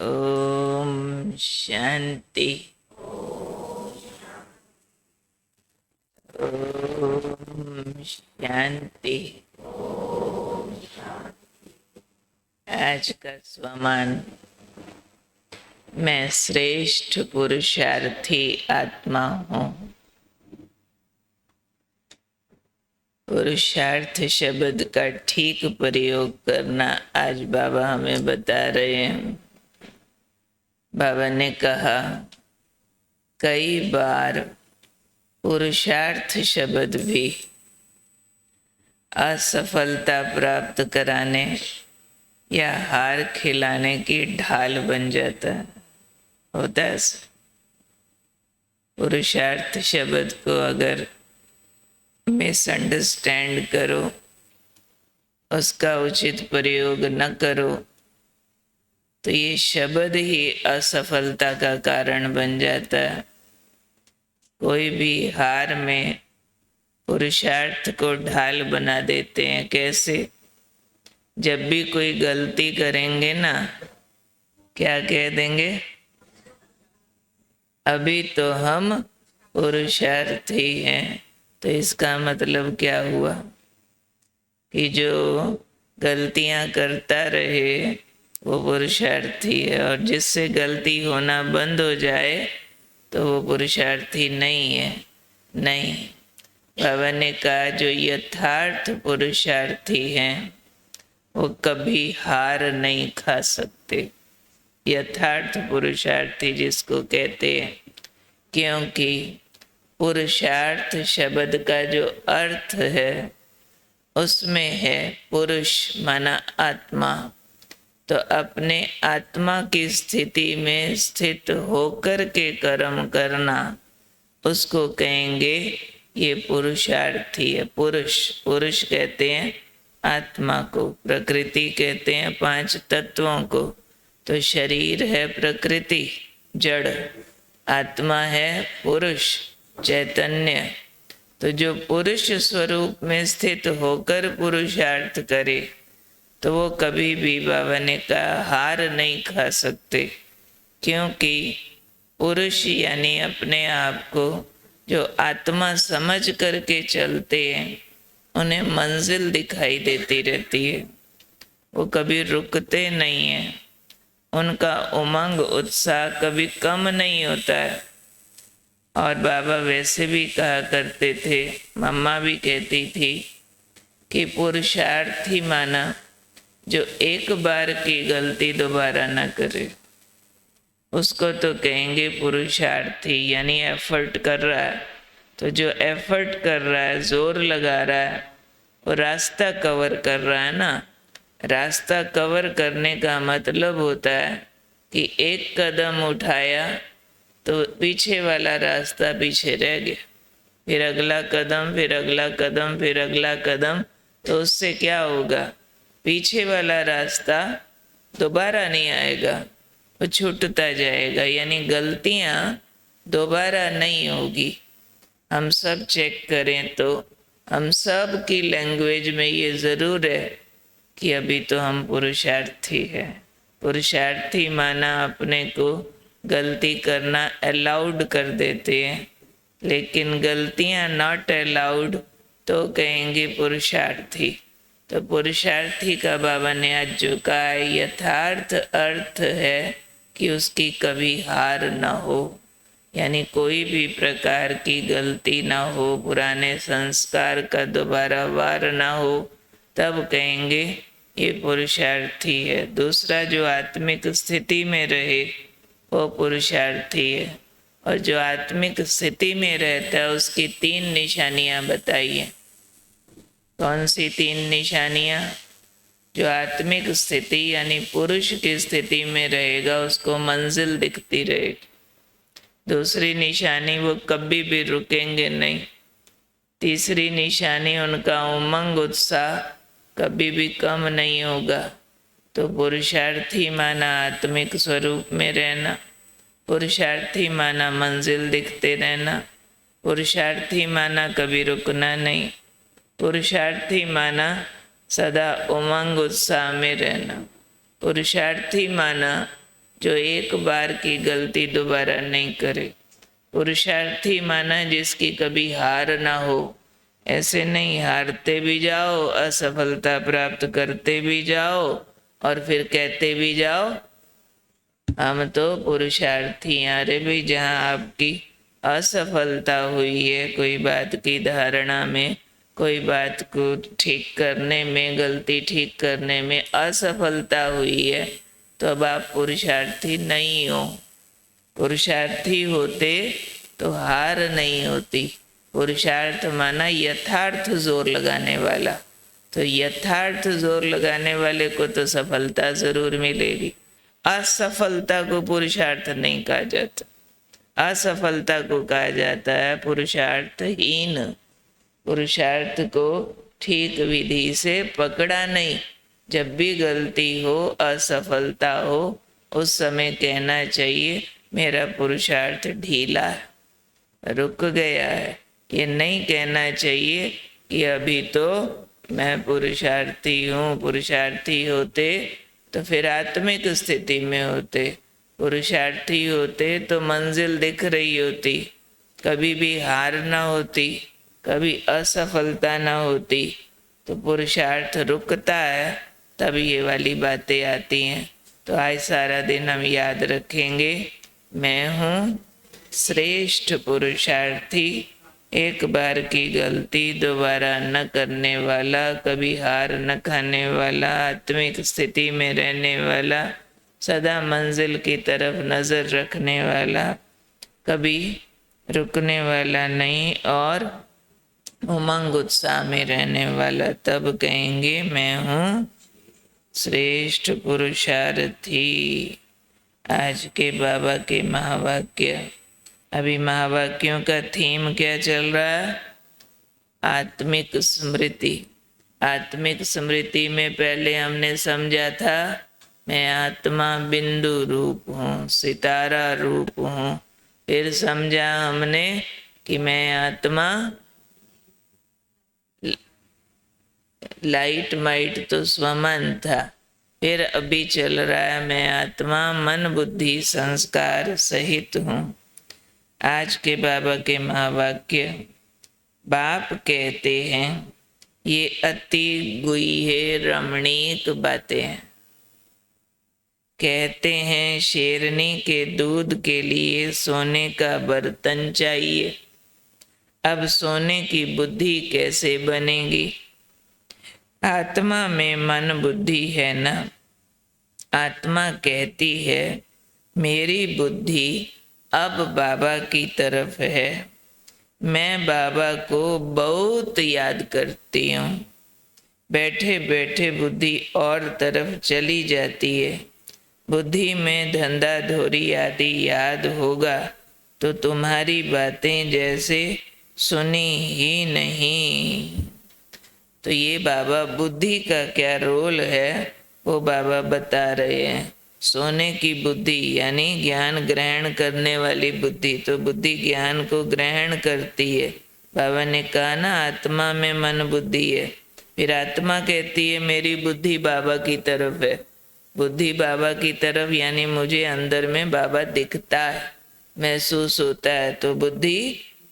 ओम शांति। ओम शांति। आज का स्वमान, मैं श्रेष्ठ पुरुषार्थी आत्मा हूँ। पुरुषार्थ शब्द का ठीक प्रयोग करना आज बाबा हमें बता रहे हैं। बाबा ने कहा, कई बार पुरुषार्थ शब्द भी असफलता प्राप्त कराने या हार खिलाने की ढाल बन जाता है। होता है पुरुषार्थ शब्द को अगर मिसअंडरस्टैंड करो, उसका उचित प्रयोग न करो, तो ये शब्द ही असफलता का कारण बन जाता है। कोई भी हार में पुरुषार्थ को ढाल बना देते हैं। कैसे? जब भी कोई गलती करेंगे ना, क्या कह देंगे? अभी तो हम पुरुषार्थी हैं। तो इसका मतलब क्या हुआ कि जो गलतियां करता रहे वो पुरुषार्थी है, और जिससे गलती होना बंद हो जाए तो वो पुरुषार्थी नहीं है। नहीं, बाबा ने कहा जो यथार्थ पुरुषार्थी हैं वो कभी हार नहीं खा सकते। यथार्थ पुरुषार्थी जिसको कहते हैं, क्योंकि पुरुषार्थ शब्द का जो अर्थ है उसमें है पुरुष माना आत्मा। तो अपने आत्मा की स्थिति में स्थित होकर के कर्म करना, उसको कहेंगे ये पुरुषार्थी है। पुरुष कहते हैं आत्मा को, प्रकृति कहते हैं पांच तत्वों को। तो शरीर है प्रकृति जड़, आत्मा है पुरुष चैतन्य। तो जो पुरुष स्वरूप में स्थित होकर पुरुषार्थ करे तो वो कभी भी बाबा ने कहा हार नहीं खा सकते, क्योंकि पुरुष यानी अपने आप को जो आत्मा समझ करके चलते हैं उन्हें मंजिल दिखाई देती रहती है। वो कभी रुकते नहीं हैं, उनका उमंग उत्साह कभी कम नहीं होता है। और बाबा वैसे भी कहा करते थे, मम्मा भी कहती थी कि पुरुषार्थी माना जो एक बार की गलती दोबारा न करे, उसको तो कहेंगे पुरुषार्थी। यानी एफर्ट कर रहा है, तो जो एफर्ट कर रहा है, जोर लगा रहा है, वो रास्ता कवर कर रहा है ना। रास्ता कवर करने का मतलब होता है कि एक कदम उठाया तो पीछे वाला रास्ता पीछे रह गया, फिर अगला कदम, फिर अगला कदम, फिर अगला कदम। तो उससे क्या होगा? पीछे वाला रास्ता दोबारा नहीं आएगा, वो छूटता जाएगा। यानी गलतियां दोबारा नहीं होगी। हम सब चेक करें तो हम सब की लैंग्वेज में ये ज़रूर है कि अभी तो हम पुरुषार्थी हैं। पुरुषार्थी माना अपने को गलती करना अलाउड कर देते हैं, लेकिन गलतियां नॉट अलाउड तो कहेंगे पुरुषार्थी। तो पुरुषार्थी का बाबा ने आज जो कहा है, यथार्थ अर्थ है कि उसकी कभी हार न हो, यानी कोई भी प्रकार की गलती ना हो, पुराने संस्कार का दोबारा वार ना हो, तब कहेंगे ये पुरुषार्थी है। दूसरा, जो आत्मिक स्थिति में रहे वो पुरुषार्थी है। और जो आत्मिक स्थिति में रहता है उसकी तीन निशानियां बताइए। कौन सी तीन निशानियां? जो आत्मिक स्थिति यानी पुरुष की स्थिति में रहेगा उसको मंजिल दिखती रहेगी। दूसरी निशानी, वो कभी भी रुकेंगे नहीं। तीसरी निशानी, उनका उमंग उत्साह कभी भी कम नहीं होगा। तो पुरुषार्थी माना आत्मिक स्वरूप में रहना, पुरुषार्थी माना मंजिल दिखते रहना, पुरुषार्थी माना कभी रुकना नहीं, पुरुषार्थी माना सदा उमंग उत्साह में रहना, पुरुषार्थी माना जो एक बार की गलती दोबारा नहीं करे। पुरुषार्थी माना जिसकी कभी हार ना हो। ऐसे नहीं हारते भी जाओ, असफलता प्राप्त करते भी जाओ और फिर कहते भी जाओ हम तो पुरुषार्थी हैं। अरे भाई, जहाँ आपकी असफलता हुई है कोई बात की धारणा में, कोई बात को ठीक करने में, गलती ठीक करने में असफलता हुई है, तो अब आप पुरुषार्थी नहीं हो। पुरुषार्थी होते तो हार नहीं होती। पुरुषार्थ माना यथार्थ जोर लगाने वाला। तो यथार्थ जोर लगाने वाले को तो सफलता जरूर मिलेगी। असफलता को पुरुषार्थ नहीं कहा जाता। असफलता को कहा जाता है पुरुषार्थहीन। पुरुषार्थ को ठीक विधि से पकड़ा नहीं। जब भी गलती हो, असफलता हो, उस समय कहना चाहिए मेरा पुरुषार्थ ढीला है, रुक गया है। ये नहीं कहना चाहिए कि अभी तो मैं पुरुषार्थी हूँ। पुरुषार्थी होते तो फिर आत्मिक स्थिति में होते। पुरुषार्थी होते तो मंजिल दिख रही होती, कभी भी हार ना होती, कभी असफलता ना होती। तो पुरुषार्थ रुकता है तब ये वाली बातें आती हैं। तो आज सारा दिन हम याद रखेंगे, मैं हूँ श्रेष्ठ पुरुषार्थी, एक बार की गलती दोबारा न करने वाला, कभी हार न खाने वाला, आत्मिक स्थिति में रहने वाला, सदा मंजिल की तरफ नज़र रखने वाला, कभी रुकने वाला नहीं और उमंग उत्साह में रहने वाला। तब कहेंगे मैं हूँ श्रेष्ठ पुरुषार्थी। आज के बाबा के महावाक्य। अभी महावाक्यों का थीम क्या चल रहा है? आत्मिक स्मृति। आत्मिक स्मृति में पहले हमने समझा था मैं आत्मा बिंदु रूप हूँ, सितारा रूप हूँ। फिर समझा हमने कि मैं आत्मा लाइट माइट तो स्वमान था। फिर अभी चल रहा है मैं आत्मा मन बुद्धि संस्कार सहित हूँ। आज के बाबा के महावाक्य। बाप कहते हैं ये अति गुह्य रमणीक बातें हैं। कहते हैं शेरनी के दूध के लिए सोने का बर्तन चाहिए। अब सोने की बुद्धि कैसे बनेगी? आत्मा में मन बुद्धि है ना। आत्मा कहती है मेरी बुद्धि अब बाबा की तरफ है, मैं बाबा को बहुत याद करती हूँ। बैठे बैठे बुद्धि और तरफ चली जाती है। बुद्धि में धंधा धोरी आदि याद होगा तो तुम्हारी बातें जैसे सुनी ही नहीं। तो ये बाबा बुद्धि का क्या रोल है वो बाबा बता रहे हैं। सोने की बुद्धि यानी ज्ञान ग्रहण करने वाली बुद्धि, तो बुद्धि ज्ञान को ग्रहण करती है। बाबा ने कहा ना आत्मा में मन बुद्धि है। फिर आत्मा कहती है मेरी बुद्धि बाबा की तरफ है। बुद्धि बाबा की तरफ यानी मुझे अंदर में बाबा दिखता है, महसूस होता है। तो बुद्धि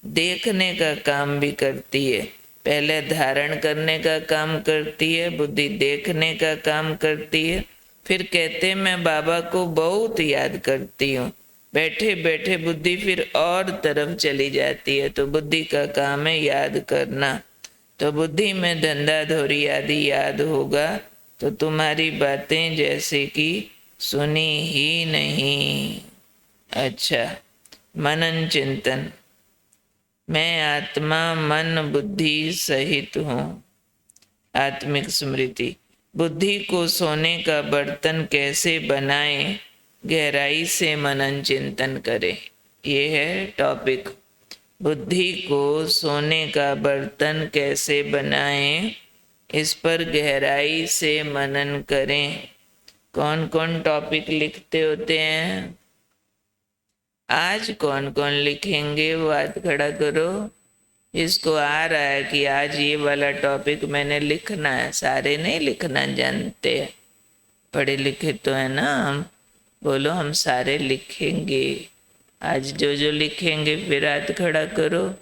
देखने का काम भी करती है। पहले धारण करने का काम करती है, बुद्धि देखने का काम करती है। फिर कहते मैं बाबा को बहुत याद करती हूँ। बैठे बैठे बुद्धि फिर और तरफ चली जाती है। तो बुद्धि का काम है याद करना। तो बुद्धि में धंधा धोरी आदि याद होगा तो तुम्हारी बातें जैसे कि सुनी ही नहीं। अच्छा, मनन चिंतन। मैं आत्मा मन बुद्धि सहित हूँ। आत्मिक स्मृति। बुद्धि को सोने का बर्तन कैसे बनाएं, गहराई से मनन चिंतन करें। ये है टॉपिक। बुद्धि को सोने का बर्तन कैसे बनाएं, इस पर गहराई से मनन करें। कौन कौन टॉपिक लिखते होते हैं? आज कौन कौन लिखेंगे वो हाथ खड़ा करो। इसको आ रहा है कि आज ये वाला टॉपिक मैंने लिखना है। सारे नहीं लिखना जानते हैं, पढ़े लिखे तो है ना हम। बोलो हम सारे लिखेंगे। आज जो जो लिखेंगे फिर हाथ खड़ा करो।